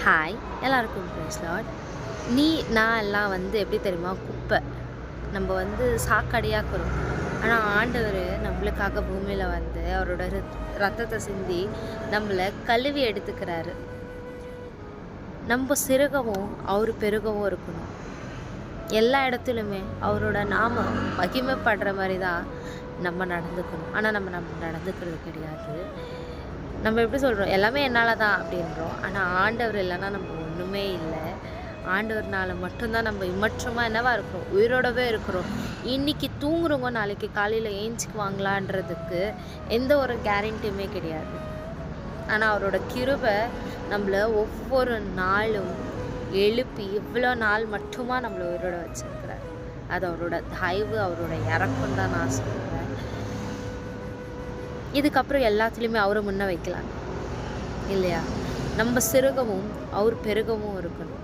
Hi எல்லாருக்கும் price Lord. நான் எல்லாம் எப்படி தெரியுமா, குப்பை. நம்ம சாக்கடையாக்குறோம். ஆனால் ஆண்டவர் நம்மளுக்காக பூமியில் அவரோட ரத்தத்தை சிந்தி நம்மளை கழுவி எடுத்துக்கிறாரு. நம்ம சிறுகவும் அவர் பெருகவும் இருக்கணும். எல்லா இடத்துலையுமே அவரோட நாம மகிமைப்படுற மாதிரி தான் நம்ம நடந்துக்கணும். ஆனால் நம்ம நடந்துக்கிறது கிடையாது. நம்ம எப்படி சொல்கிறோம், எல்லாமே என்னால் தான் அப்படின்றோம். ஆனால் ஆண்டவர் இல்லைன்னா நம்ம ஒன்றுமே இல்லை. ஆண்டவர்னால மட்டும்தான் நம்ம இம்மற்றமாக என்னவா இருக்கிறோம், உயிரோடவே இருக்கிறோம். இன்றைக்கி தூங்குறவங்க நாளைக்கு காலையில் ஏஞ்சிக்குவாங்களான்றதுக்கு எந்த ஒரு கேரண்டியுமே கிடையாது. ஆனால் அவரோட கிருபை நம்மளை ஒவ்வொரு நாளும் எழுப்பி இவ்வளோ நாள் மட்டுமா நம்மளை உயிரோட வச்சுருக்கிறார். அது அவரோட தயவு, அவரோட இறக்கம் தான் நான் சொல்லுவேன். இதுக்கப்புறம் எல்லாத்துலேயுமே அவரை முன்ன வைக்கலாம் இல்லையா? நம்ம சிறுகவும் அவர் பெருகவும் இருக்கணும்.